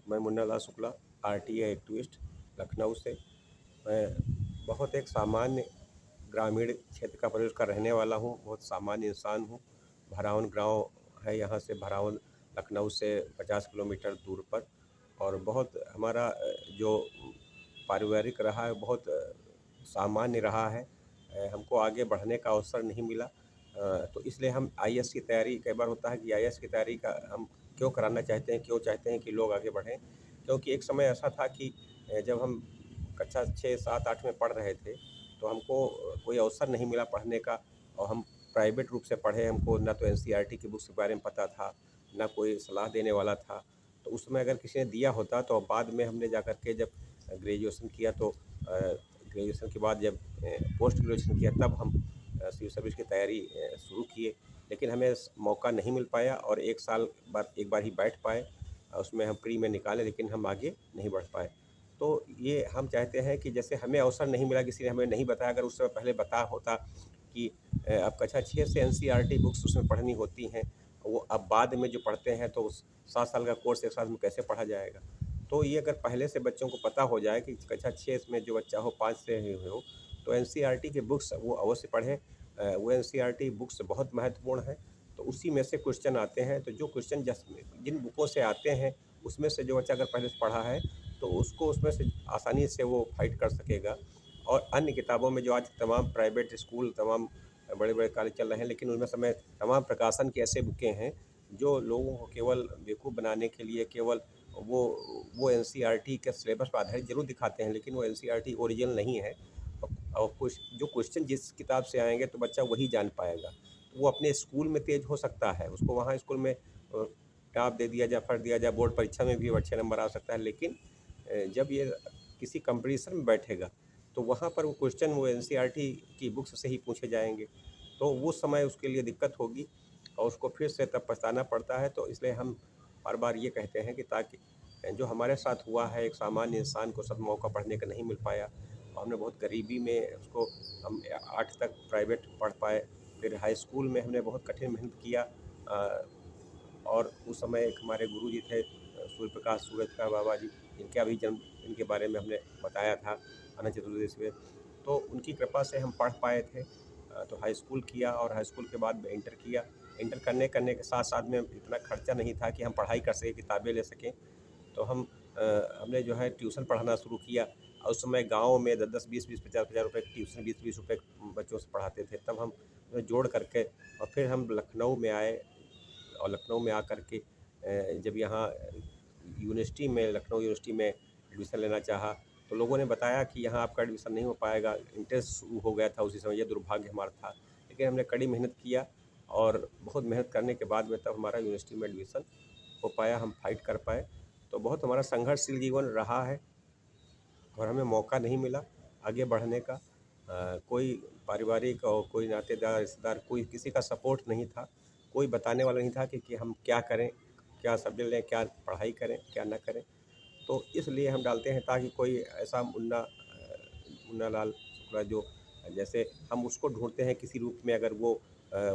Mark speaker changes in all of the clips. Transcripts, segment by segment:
Speaker 1: मैं Munna Lal Shukla, RTA activist, Lucknow से। मैं बहुत एक सामान्य ग्रामीण क्षेत्र का प्रदेश का रहने वाला हूँ, बहुत सामान्य इंसान हूँ। भरावन गाँव है यहाँ से, भरावन लखनऊ से 50 किलोमीटर दूर पर। और बहुत हमारा जो पारिवारिक रहा है बहुत सामान्य रहा है। हमको आगे बढ़ने का अवसर नहीं मिला। तो इसलिए हम आईएएस की तैयारी, कई बार होता है कि आईएएस की तैयारी का हम क्यों कराना चाहते हैं, क्यों चाहते हैं कि लोग आगे बढ़ें। क्योंकि एक समय ऐसा था कि जब हम कक्षा 6, 7, 8 में पढ़ रहे थे, तो हमको कोई अवसर नहीं मिला पढ़ने का। और हम प्राइवेट रूप से पढ़े, हमको ना तो एनसीईआरटी की बुक्स के बारे में पता था, ना कोई सलाह देने वाला था। तो उस समय अगर किसी ने दिया होता तो बाद में हमने जा कर के जब ग्रेजुएशन किया, तो ग्रेजुएशन के बाद जब पोस्ट ग्रेजुएशन किया, तब हम सिविल सर्विस की तैयारी शुरू किए। लेकिन हमें मौका नहीं मिल पाया और एक बार ही बैठ पाए। उसमें हम प्री में निकाले, लेकिन हम आगे नहीं बढ़ पाए। तो ये हम चाहते हैं कि जैसे हमें अवसर नहीं मिला, किसी ने हमें नहीं बताया, अगर उस समय पहले बताया होता कि अब कक्षा 6 से एनसीईआरटी बुक्स उसमें पढ़नी होती हैं, वो अब बाद में जो पढ़ते हैं तो उस 7 साल का कोर्स एक साल में कैसे पढ़ा जाएगा। तो ये अगर पहले से बच्चों को पता हो जाए कि कक्षा 6 में जो बच्चा हो, 5 से ही हो, तो एनसीईआरटी की बुक्स वो अवश्य पढ़ें। वो एनसीईआरटी बुक्स बहुत महत्वपूर्ण है। तो उसी में से क्वेश्चन आते हैं, तो जो क्वेश्चन जिन बुकों से आते हैं, उसमें से जो बच्चा अगर पहले से पढ़ा है, तो उसको उसमें से आसानी से वो फाइट कर सकेगा। और अन्य किताबों में जो आज तमाम प्राइवेट स्कूल, तमाम बड़े-बड़े कॉलेज चल रहे हैं, लेकिन उनमें समय तमाम प्रकाशन की ऐसे बुकें हैं, जो लोगों को केवल बेवकूफ़ बनाने के लिए केवल वो वो एनसीईआरटी के सिलेबस पर आधारित ज़रूर दिखाते हैं, लेकिन वो एनसीईआरटी ओरिजिनल नहीं है। और कुछ जो क्वेश्चन जिस किताब से आएँगे, तो बच्चा वही जान पाएगा। तो वो अपने स्कूल में तेज़ हो सकता है, उसको वहाँ स्कूल में टॉप दे दिया जाए, फर्स्ट दिया जाए, बोर्ड परीक्षा में भी अच्छे नंबर आ सकता है। लेकिन जब ये किसी कॉम्पिटिशन में बैठेगा, तो वहाँ पर वो क्वेश्चन वो एनसीईआरटी की बुक्स से ही पूछे जाएँगे। तो वो समय उसके लिए दिक्कत होगी और उसको फिर से तब पछताना पड़ता है। तो इसलिए हम बार-बार ये कहते हैं कि ताकि जो हमारे साथ हुआ है, एक सामान्य इंसान को सब मौका पढ़ने का नहीं मिल पाया, और हमने बहुत गरीबी में उसको हम 8 तक प्राइवेट पढ़ पाए। फिर हाई स्कूल में हमने बहुत कठिन मेहनत किया। और उस समय एक हमारे गुरुजी थे, सूर्य प्रकाश सूरजकर बाबा जी, इनका भी जन्म, इनके बारे में हमने बताया था अनंत चतुर्दशी में। तो उनकी कृपा से हम पढ़ पाए थे। तो हाई स्कूल किया और हाई स्कूल के बाद में इंटर किया। इंटर करने के साथ-साथ में इतना खर्चा नहीं था कि हम पढ़ाई कर सकें, किताबें ले सकें। तो हमने जो है ट्यूशन पढ़ाना शुरू किया। और उस समय गाँव में 10-10, 20-20, 50-50 रुपए की ट्यूशन, 20-20 रुपए बच्चों से पढ़ाते थे। तब हम जोड़ करके और फिर हम लखनऊ में आए। और लखनऊ में आकर के जब यहाँ यूनिवर्सिटी में, लखनऊ यूनिवर्सिटी में एडमिशन लेना चाहा, तो लोगों ने बताया कि यहाँ आपका एडमिशन नहीं हो पाएगा। इंटरेस्ट शुरू हो गया था उसी समय, ये दुर्भाग्य हमारा था। लेकिन हमने कड़ी मेहनत किया और बहुत मेहनत करने के बाद में तब हमारा यूनिवर्सिटी में एडमिशन हो पाया, हम फाइट कर पाए। तो बहुत हमारा संघर्षशील जीवन रहा है और हमें मौका नहीं मिला आगे बढ़ने का। कोई पारिवारिक और कोई नातेदार, रिश्तेदार, कोई किसी का सपोर्ट नहीं था। कोई बताने वाला नहीं था कि हम क्या करें, क्या सब्जेक्ट लें, क्या पढ़ाई करें, क्या ना करें। तो इसलिए हम डालते हैं ताकि कोई ऐसा मुन्ना लाल शुक्ला जो, जैसे हम उसको ढूँढते हैं किसी रूप में, अगर वो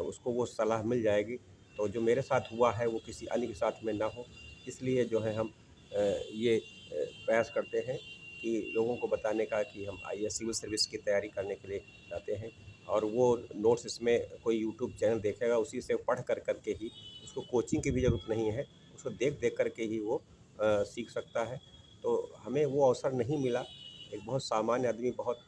Speaker 1: उसको वो सलाह मिल जाएगी, तो जो मेरे साथ हुआ है वो किसी अन्य के साथ में ना हो। इसलिए जो है हम ये प्रयास करते हैं कि लोगों को बताने का कि हम आईएएस सिविल सर्विस की तैयारी करने के लिए जाते हैं। और वो नोट्स इसमें कोई यूट्यूब चैनल देखेगा, उसी से पढ़ कर के ही, उसको कोचिंग की भी ज़रूरत नहीं है, उसको देख कर के ही वो सीख सकता है। तो हमें वो अवसर नहीं मिला। एक बहुत सामान्य आदमी, बहुत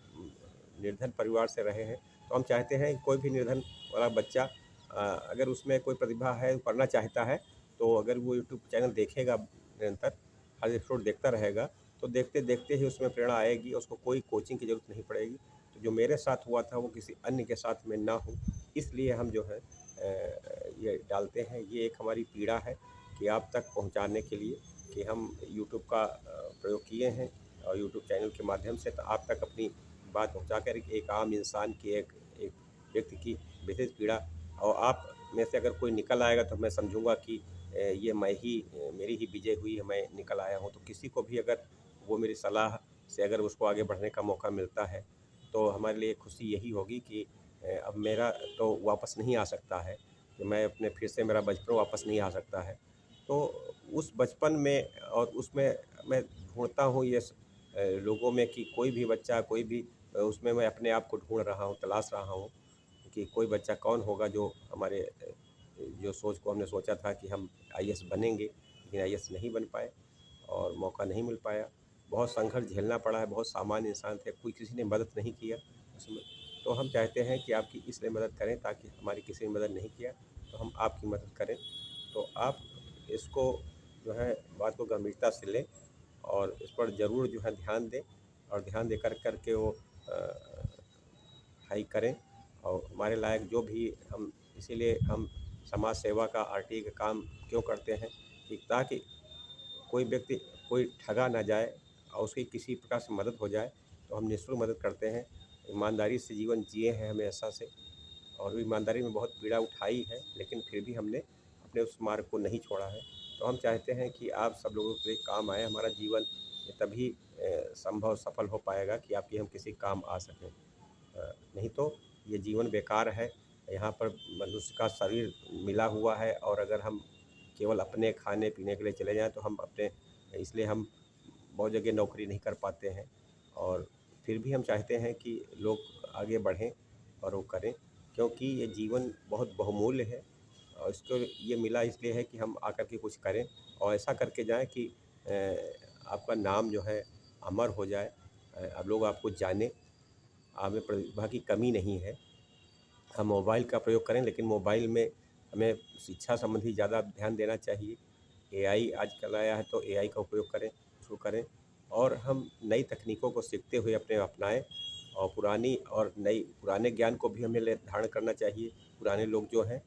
Speaker 1: निर्धन परिवार से रहे हैं। तो हम चाहते हैं कि कोई भी निर्धन वाला बच्चा, अगर उसमें कोई प्रतिभा है, पढ़ना चाहता है, तो अगर वो यूट्यूब चैनल देखेगा निरंतर, हर एपिसोड देखता रहेगा, तो देखते-देखते ही उसमें प्रेरणा आएगी, उसको कोई कोचिंग की ज़रूरत नहीं पड़ेगी। तो जो मेरे साथ हुआ था वो किसी अन्य के साथ में ना हो, इसलिए हम जो है ये डालते हैं। ये एक हमारी पीड़ा है कि आप तक पहुँचाने के लिए कि हम यूट्यूब का प्रयोग किए हैं और यूट्यूब चैनल के माध्यम से तो आप तक अपनी बात पहुँचा कर एक आम इंसान की, एक एक व्यक्ति की विशेष पीड़ा, और आप में से अगर कोई निकल आएगा तो मैं समझूँगा कि ये मेरी ही विजय हुई है, मैं निकल आया हूँ। तो किसी को भी अगर वो मेरी सलाह से अगर उसको आगे बढ़ने का मौका मिलता है, तो हमारे लिए खुशी यही होगी कि अब मेरा तो वापस नहीं आ सकता है, कि मैं अपने फिर से, मेरा बचपन वापस नहीं आ सकता है। तो उस बचपन में और उसमें मैं ढूँढता हूँ लोगों में कि कोई भी बच्चा कोई भी उसमें मैं अपने आप को ढूँढ रहा हूँ, तलाश रहा हूँ कि कोई बच्चा कौन होगा जो हमारे जो सोच को हमने सोचा था कि हम आईएएस बनेंगे, लेकिन आईएएस नहीं बन पाए और मौका नहीं मिल पाया। बहुत संघर्ष झेलना पड़ा है, बहुत सामान्य इंसान थे, कोई किसी ने मदद नहीं किया उसमें। तो हम चाहते हैं कि आपकी इसलिए मदद करें ताकि हमारी किसी ने मदद नहीं किया, तो हम आपकी मदद करें। तो आप इसको जो है बात को गंभीरता से लें और इस पर ज़रूर जो है ध्यान दें और ध्यान दे कर के वो पढ़ाई करें और हमारे लायक जो भी हम इसीलिए हम समाज सेवा का आरटीई का काम क्यों करते हैं कि ताकि कोई व्यक्ति कोई ठगा ना जाए और उसकी किसी प्रकार से मदद हो जाए, तो हम निःशुल्क मदद करते हैं। ईमानदारी से जीवन जिए हैं हमेशा से और ईमानदारी में बहुत पीड़ा उठाई है, लेकिन फिर भी हमने अपने उस मार्ग को नहीं छोड़ा है। तो हम चाहते हैं कि आप सब लोगों के काम आएँ, हमारा जीवन ये तभी संभव सफल हो पाएगा कि आपके हम किसी काम आ सकें। नहीं तो ये जीवन बेकार है। यहाँ पर मनुष्य का शरीर मिला हुआ है और अगर हम केवल अपने खाने-पीने के लिए चले जाएँ तो हम अपने इसलिए हम बहुत जगह नौकरी नहीं कर पाते हैं और फिर भी हम चाहते हैं कि लोग आगे बढ़ें और वो करें क्योंकि ये जीवन बहुत बहुमूल्य है और इसको ये मिला इसलिए है कि हम आकर के कुछ करें और ऐसा करके जाएँ कि आपका नाम जो है अमर हो जाए। अब लोग आपको जानें, आप में प्रतिभा की कमी नहीं है। हम मोबाइल का प्रयोग करें लेकिन मोबाइल में हमें शिक्षा संबंधी ज़्यादा ध्यान देना चाहिए। एआई आजकल आया है तो एआई का उपयोग करें, उसको करें और हम नई तकनीकों को सीखते हुए अपने अपनाएँ और पुरानी और नई पुराने ज्ञान को भी हमें धारण करना चाहिए। पुराने लोग जो हैं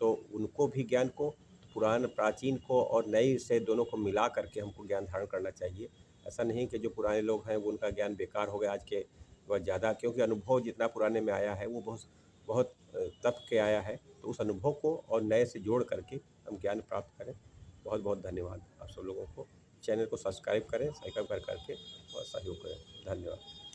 Speaker 1: तो उनको भी ज्ञान को प्राचीन को और नए से दोनों को मिला करके हमको ज्ञान धारण करना चाहिए। ऐसा नहीं कि जो पुराने लोग हैं वो उनका ज्ञान बेकार हो गया आज के बहुत ज़्यादा क्योंकि अनुभव जितना पुराने में आया है वो बहुत बहुत तप के आया है। तो उस अनुभव को और नए से जोड़ करके हम ज्ञान प्राप्त करें। बहुत बहुत धन्यवाद आप सब लोगों को। चैनल को सब्सक्राइब करें, कर करके और सहयोग करें। धन्यवाद।